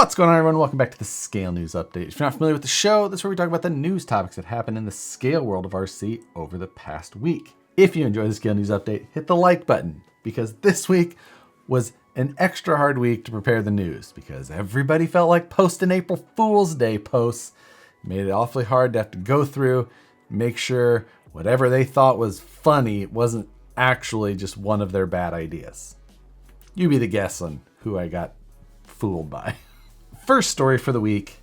What's going on, everyone? Welcome back to the Scale News Update. If you're not familiar with the show, that's where we talk about the news topics that happened in the scale world of RC over the past week. If you enjoy the Scale News Update, hit the like button, because this week was an extra hard week to prepare the news, because everybody felt like posting April Fool's Day posts. It made it awfully hard to have to go through, make sure whatever they thought was funny wasn't actually just one of their bad ideas. You be the guess on who I got fooled by. First story for the week,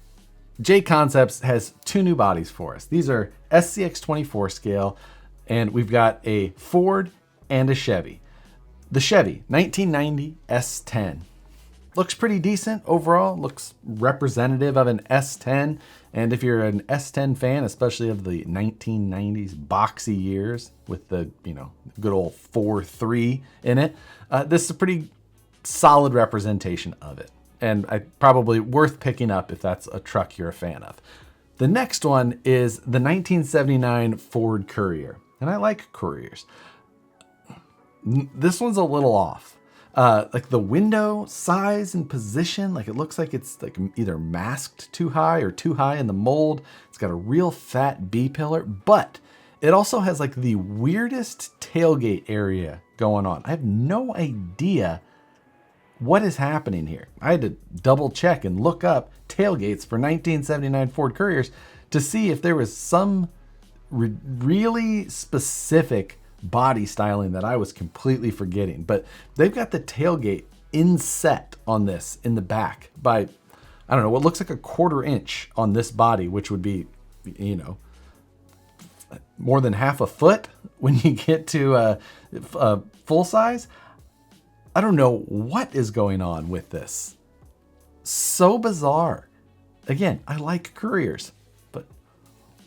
JConcepts has two new bodies for us. These are SCX24 scale, and we've got a Ford and a Chevy. The Chevy 1990 S10 looks pretty decent overall, looks representative of an S10. And if you're an S10 fan, especially of the 1990s boxy years with the, good old 4.3 in it, this is a pretty solid representation of it. And probably worth picking up if that's a truck you're a fan of. The next one is the 1979 Ford Courier. And I like Couriers. This one's a little off. Like the window size and position, like it looks like it's like either masked too high or too high in the mold. It's got a real fat B-pillar, but it also has like the weirdest tailgate area going on. I have no idea what is happening here. I had to double check and look up tailgates for 1979 Ford Couriers to see if there was some really specific body styling that I was completely forgetting. But they've got the tailgate inset on this in the back by, I don't know, what looks like a 1/4 inch on this body, which would be, more than half a foot when you get to full size. I don't know what is going on with this. So bizarre. Again, I like Couriers, but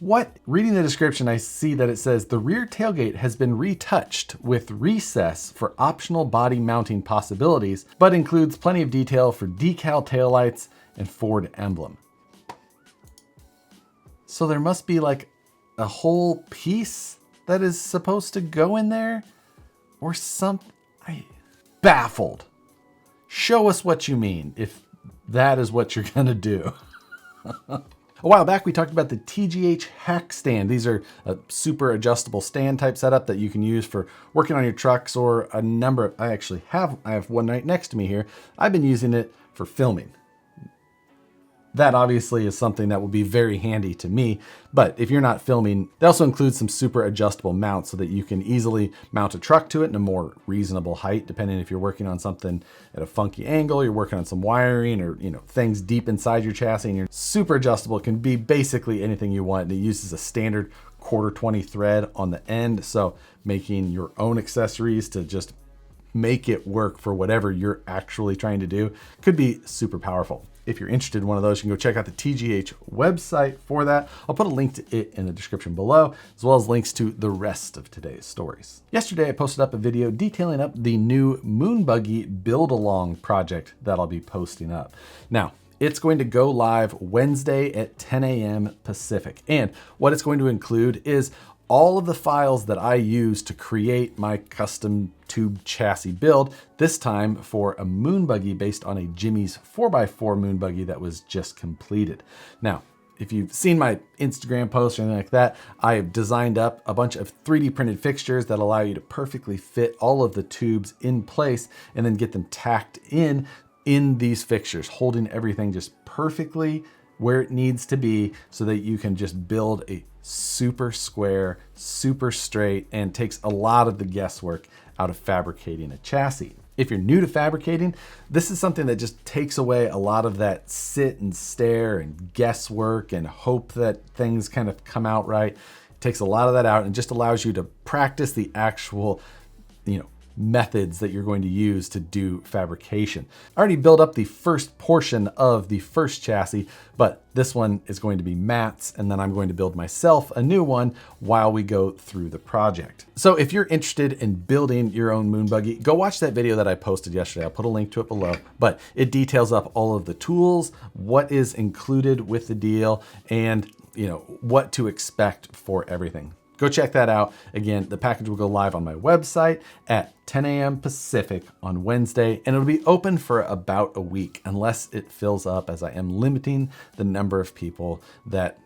what? Reading the description, I see that it says the rear tailgate has been retouched with recess for optional body mounting possibilities, but includes plenty of detail for decal taillights and Ford emblem. So there must be like a whole piece that is supposed to go in there or something. Baffled. Show us what you mean if that is what you're gonna do. A while back, we talked about the TGH Hack Stand. These are a super adjustable stand type setup that you can use for working on your trucks or a number of, I have one right next to me here. I've been using it for filming. That obviously is something that will be very handy to me, but if you're not filming, they also include some super adjustable mounts so that you can easily mount a truck to it in a more reasonable height, depending if you're working on something at a funky angle, you're working on some wiring or, things deep inside your chassis, and you're super adjustable. It can be basically anything you want. It uses a standard 1/4-20 thread on the end, so making your own accessories to just make it work for whatever you're actually trying to do could be super powerful. If you're interested in one of those, you can go check out the TGH website for that. I'll put a link to it in the description below, as well as links to the rest of today's stories. Yesterday, I posted up a video detailing up the new Moonbuggy build-along project that I'll be posting up. Now, it's going to go live Wednesday at 10 a.m. Pacific. And what it's going to include is all of the files that I use to create my custom tube chassis build, this time for a Moonbuggy based on a Jimmy's 4x4 Moonbuggy that was just completed. Now, if you've seen my Instagram post or anything like that, I've designed up a bunch of 3D printed fixtures that allow you to perfectly fit all of the tubes in place and then get them tacked in these fixtures, holding everything just perfectly where it needs to be so that you can just build a super square, super straight, and takes a lot of the guesswork out of fabricating a chassis. If you're new to fabricating, this is something that just takes away a lot of that sit and stare and guesswork and hope that things kind of come out right. It takes a lot of that out and just allows you to practice the actual, methods that you're going to use to do fabrication. I already built up the first portion of the first chassis, but this one is going to be Matt's, and then I'm going to build myself a new one while we go through the project. So if you're interested in building your own Moonbuggy, go watch that video that I posted yesterday. I'll put a link to it below, but it details up all of the tools, what is included with the deal, and what to expect for everything. go check that out. Again, the package will go live on my website at 10 a.m. Pacific on Wednesday, and it'll be open for about a week unless it fills up, as I am limiting the number of people that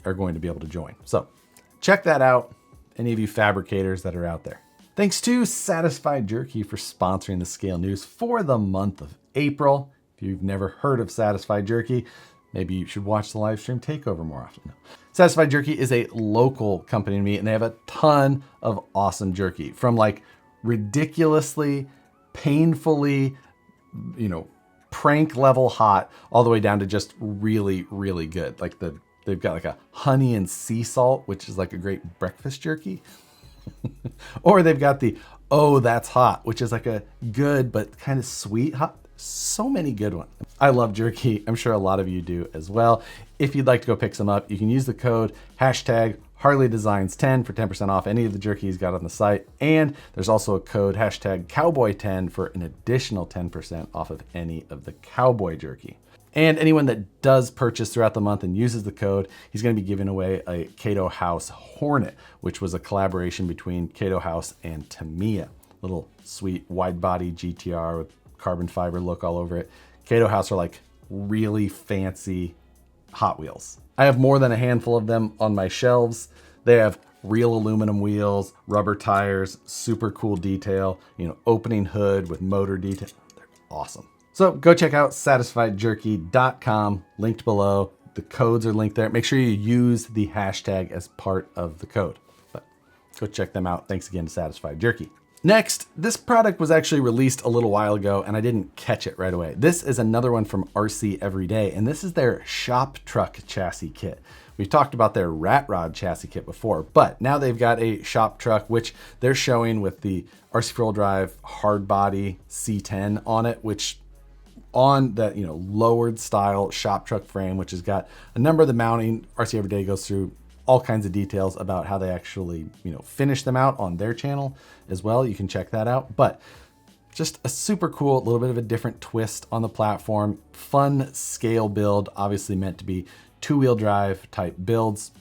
are going to be able to join. So check that out, any of you fabricators that are out there. Thanks to Satisfied Jerky for sponsoring the Scale News for the month of April. If you've never heard of Satisfied Jerky, maybe you should watch the live stream takeover more often. No. Satisfied Jerky is a local company to me, and they have a ton of awesome jerky, from like ridiculously, painfully, prank level hot, all the way down to just really, really good. Like they've got like a honey and sea salt, which is like a great breakfast jerky. Or they've got the, oh, that's hot, which is like a good but kind of sweet hot. So many good ones. I love jerky. I'm sure a lot of you do as well. If you'd like to go pick some up, you can use the code #HarleyDesigns10 for 10% off any of the jerky he's got on the site. And there's also a code #Cowboy10 for an additional 10% off of any of the cowboy jerky. And anyone that does purchase throughout the month and uses the code, he's going to be giving away a KHouse Hornet, which was a collaboration between KHouse and Tamiya. Little sweet wide body GTR with carbon fiber look all over it. KHouse are like really fancy Hot Wheels. I have more than a handful of them on my shelves. They have real aluminum wheels, rubber tires, super cool detail, opening hood with motor detail. They're awesome. So go check out satisfiedjerky.com, linked below. The codes are linked there. Make sure you use the hashtag as part of the code. But go check them out. Thanks again to Satisfied Jerky. Next, this product was actually released a little while ago and I didn't catch it right away. This is another one from RC Everyday, and this is their shop truck chassis kit. We've talked about their rat rod chassis kit before, but now they've got a shop truck, which they're showing with the RC Drive hard body C10 on it, which on that, lowered style shop truck frame, which has got a number of the mounting. RC Everyday goes through all kinds of details about how they actually, finish them out on their channel as well. You can check that out, but just a super cool, little bit of a different twist on the platform. Fun scale build, obviously meant to be 2-wheel drive type builds.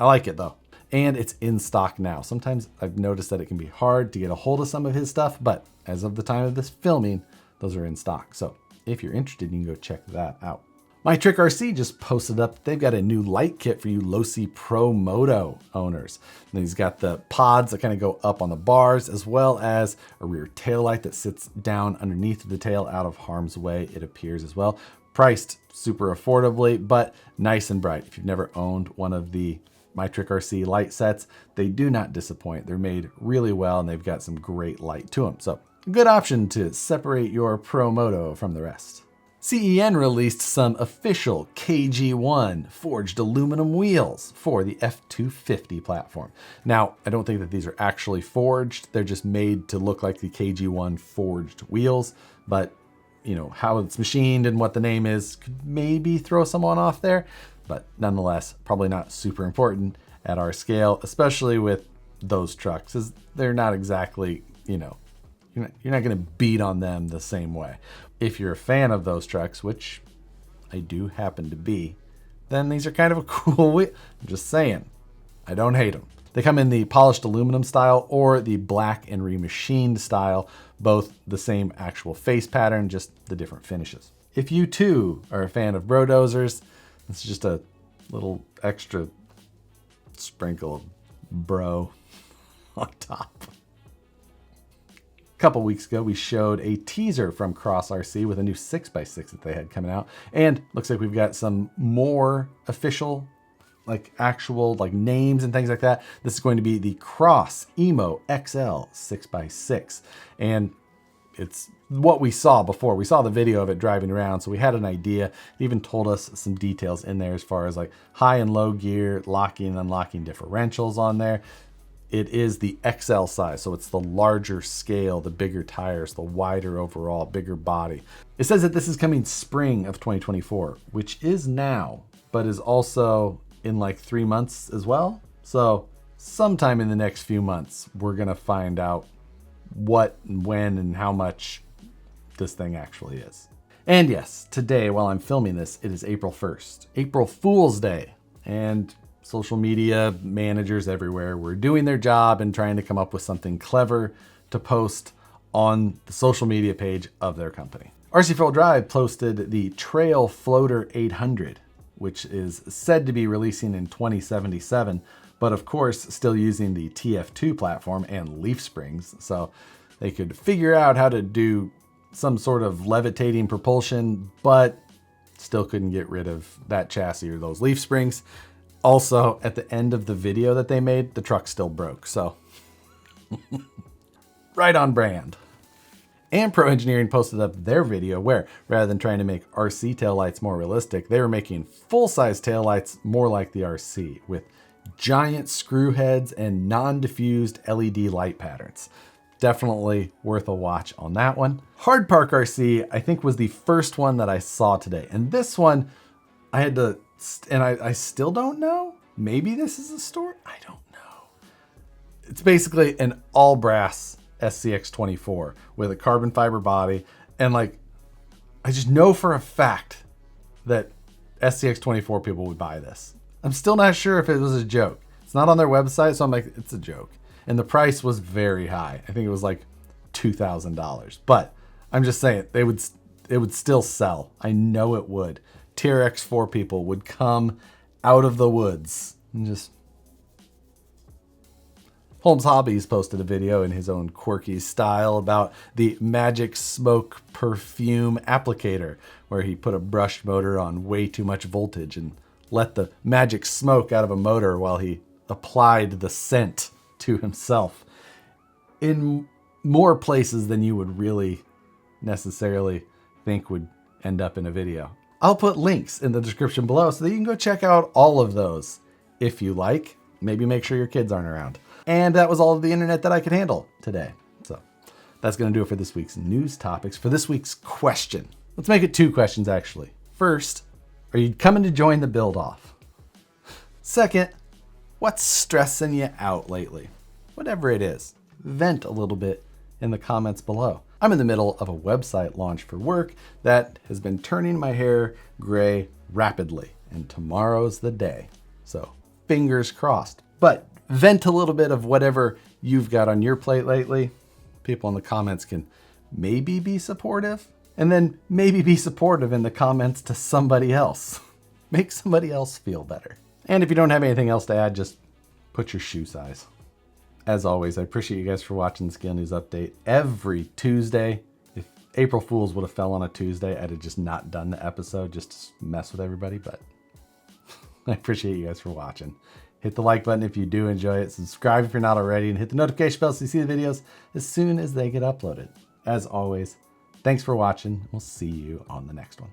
I like it though. And it's in stock now. Sometimes I've noticed that it can be hard to get a hold of some of his stuff, but as of the time of this filming, those are in stock. So if you're interested, you can go check that out. MyTrick RC just posted up, they've got a new light kit for you Losi ProMoto owners. And he's got the pods that kind of go up on the bars, as well as a rear tail light that sits down underneath the tail out of harm's way, it appears as well. Priced super affordably, but nice and bright. If you've never owned one of the MyTrick RC light sets, they do not disappoint. They're made really well and they've got some great light to them. So good option to separate your ProMoto from the rest. CEN released some official KG1 forged aluminum wheels for the F250 platform. Now, I don't think that these are actually forged. They're just made to look like the KG1 forged wheels, but how it's machined and what the name is could maybe throw someone off there, but nonetheless, probably not super important at our scale, especially with those trucks, as they're not exactly, you're not going to beat on them the same way. If you're a fan of those trucks, which I do happen to be, then these are kind of a cool wheel. I'm just saying, I don't hate them. They come in the polished aluminum style or the black and remachined style, both the same actual face pattern, just the different finishes. If you too are a fan of brodozers, it's just a little extra sprinkle of bro on top. A couple weeks ago, we showed a teaser from Cross RC with a new 6x6 that they had coming out. And looks like we've got some more official, actual names and things like that. This is going to be the Cross Emo XL 6x6. And it's what we saw before. We saw the video of it driving around, so we had an idea. It even told us some details in there as far as high and low gear, locking and unlocking differentials on there. It is the XL size, so it's the larger scale, the bigger tires, the wider overall, bigger body. It says that this is coming spring of 2024, which is now, but is also in 3 months as well. So sometime in the next few months, we're gonna find out what and when and how much this thing actually is. And yes, today while I'm filming this, it is April 1st, April Fool's Day. And social media managers everywhere were doing their job and trying to come up with something clever to post on the social media page of their company. RCF Drive posted the Trail Floater 800, which is said to be releasing in 2077, but of course still using the TF2 platform and leaf springs, so they could figure out how to do some sort of levitating propulsion, but still couldn't get rid of that chassis or those leaf springs. Also, at the end of the video that they made, the truck still broke, so right on brand. AmPro Engineering posted up their video where, rather than trying to make RC taillights more realistic, they were making full-size taillights more like the RC, with giant screw heads and non-diffused LED light patterns. Definitely worth a watch on that one. Hard Park RC, I think, was the first one that I saw today. And this one, I had to, and I still don't know. Maybe this is a story? I don't know. It's basically an all-brass SCX24 with a carbon fiber body, and like, I just know for a fact that SCX24 people would buy this. I'm still not sure if it was a joke. It's not on their website, so I'm like, it's a joke. And the price was very high. I think it was like $2,000. But I'm just saying, it would still sell. I know it would. TRX4 people would come out of the woods and just... Holmes Hobbies posted a video in his own quirky style about the Magic Smoke perfume applicator, where he put a brushed motor on way too much voltage and let the magic smoke out of a motor while he applied the scent to himself in more places than you would really necessarily think would end up in a video. I'll put links in the description below so that you can go check out all of those if you like. Maybe make sure your kids aren't around. And that was all of the internet that I could handle today. So that's going to do it for this week's news topics. For this week's question, let's make it 2 questions actually. First, are you coming to join the build off? Second, what's stressing you out lately? Whatever it is, vent a little bit in the comments below. I'm in the middle of a website launch for work that has been turning my hair gray rapidly, and tomorrow's the day. So fingers crossed. But vent a little bit of whatever you've got on your plate lately. People in the comments can maybe be supportive, and then maybe be supportive in the comments to somebody else. Make somebody else feel better. And if you don't have anything else to add, just put your shoe size. As always, I appreciate you guys for watching the Scale News Update every Tuesday. If April Fools would have fell on a Tuesday, I'd have just not done the episode just to mess with everybody, but I appreciate you guys for watching. Hit the like button if you do enjoy it, subscribe if you're not already, and hit the notification bell so you see the videos as soon as they get uploaded. As always, thanks for watching. We'll see you on the next one.